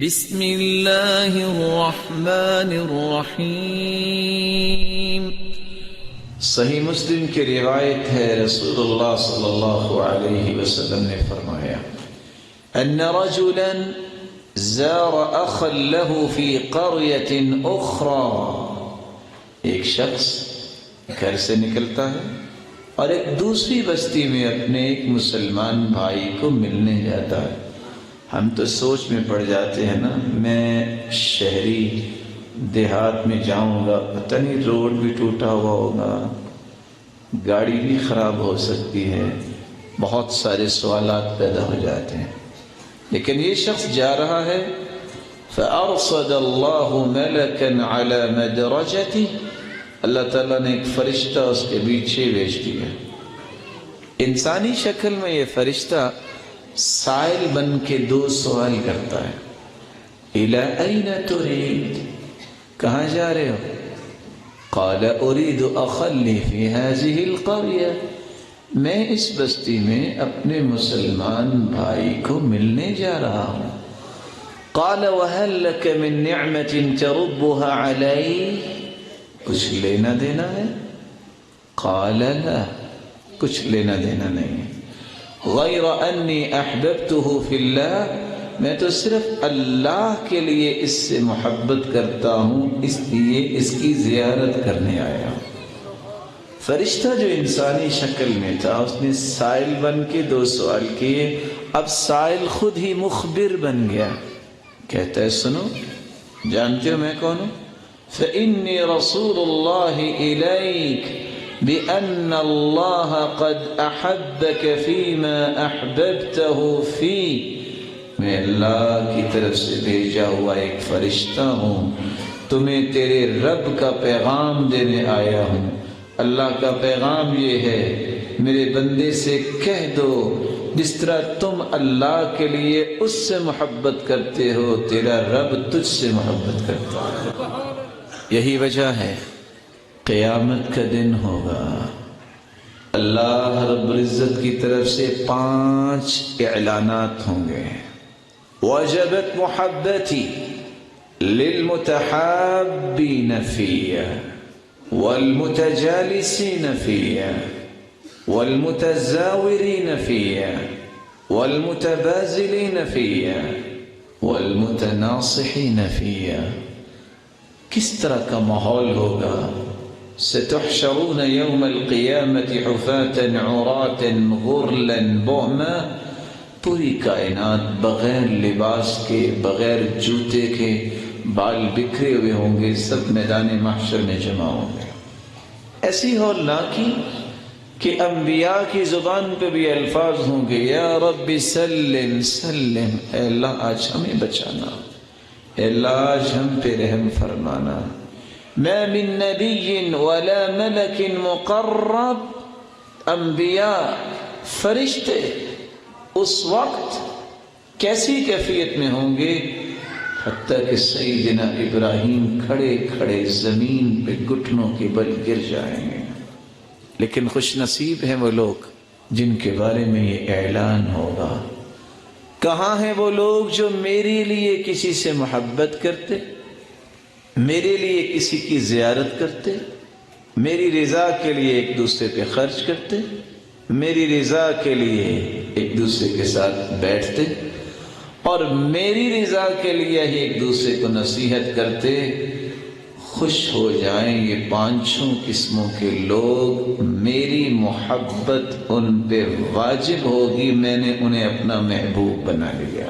بسم اللہ الرحمن الرحیم۔ صحیح مسلم کی روایت ہے، رسول اللہ صلی اللہ علیہ وسلم نے فرمایا ان رجلا زار اخا له في قرية اخرى، ایک شخص گھر سے نکلتا ہے اور ایک دوسری بستی میں اپنے ایک مسلمان بھائی کو ملنے جاتا ہے۔ ہم تو سوچ میں پڑ جاتے ہیں نا، میں شہری دیہات میں جاؤں گا، پتہ نہیں روڈ بھی ٹوٹا ہوا ہوگا، گاڑی بھی خراب ہو سکتی ہے، بہت سارے سوالات پیدا ہو جاتے ہیں۔ لیکن یہ شخص جا رہا ہے، فَأَرْصَدَ اللَّهُ مَلَكًا عَلَى مَدْرَجَتِهِ، اللہ تعالیٰ نے ایک فرشتہ اس کے پیچھے بھیج دیا۔ انسانی شکل میں یہ فرشتہ سائل بن کے دو سوال کرتا ہے، إِلَىٰ أَيْنَ تُرِيدُ، کہاں جا رہے ہو؟ قَالَ أُرِيدُ أَخًا لِّي فِي هَٰذِهِ الْقَرْيَةِ، میں اس بستی میں اپنے مسلمان بھائی کو ملنے جا رہا ہوں۔ قَالَ وَهَلْ لَكَ مِن نِعْمَةٍ تَرُبُّهَا عَلَيْهِ، کچھ لینا دینا ہے؟ قَالَ لَا، کچھ لینا دینا نہیں ہے، غیر انی احببتہ فی اللہ، میں تو صرف اللہ کے لیے اس سے محبت کرتا ہوں، اس لیے اس کی زیارت کرنے آیا ہوں۔ فرشتہ جو انسانی شکل میں تھا، اس نے سائل بن کے دو سوال کیے، اب سائل خود ہی مخبر بن گیا، کہتا ہے سنو، جانتے ہو میں کون ہوں؟ فإنی رسول اللہ الیک بأن اللہ قد احبک فیما احببتہ فی، میں اللہ کی طرف سے بھیجا ہوا ایک فرشتہ ہوں، تمہیں تیرے رب کا پیغام دینے آیا ہوں۔ اللہ کا پیغام یہ ہے، میرے بندے سے کہہ دو جس طرح تم اللہ کے لیے اس سے محبت کرتے ہو، تیرا رب تجھ سے محبت کرتا ہے۔ یہی وجہ ہے قیامت کا دن ہوگا، اللہ رب العزت کی طرف سے 5 اعلانات ہوں گے۔ وجبت محبتی للمتحابین فیہ والمتجالسین فیہ والمتزاورین فیہ والمتبازلین فیہ والمتناصحین فیہ۔ کس طرح کا ماحول ہوگا؟ ستحشرون یوم القیامت حفاة عراة غرلا بہما، پوری کائنات بغیر لباس کے، بغیر جوتے کے، بال بکھرے ہوئے ہوں گے، سب میدان محشر میں جمع ہوں گے۔ ایسی ہولناکی کہ انبیاء کی زبان پہ بھی الفاظ ہوں گے، یا رب سلم سلم، اے اللہ آج ہمیں بچانا، اے اللہ آج ہم پہ رحم فرمانا۔ ما من نبی ولا ملک مقرب، انبیاء فرشتے اس وقت کیسی کیفیت میں ہوں گے، حتیٰ کہ سیدنا ابراہیم کھڑے کھڑے زمین پہ گھٹنوں کے بل گر جائیں گے۔ لیکن خوش نصیب ہیں وہ لوگ جن کے بارے میں یہ اعلان ہوگا۔ کہاں ہیں وہ لوگ جو میرے لیے کسی سے محبت کرتے، میرے لیے کسی کی زیارت کرتے، میری رضا کے لیے ایک دوسرے پہ خرچ کرتے، میری رضا کے لیے ایک دوسرے کے ساتھ بیٹھتے، اور میری رضا کے لیے ہی ایک دوسرے کو نصیحت کرتے۔ خوش ہو جائیں یہ 5 قسموں کے لوگ، میری محبت ان پہ واجب ہوگی، میں نے انہیں اپنا محبوب بنا لیا۔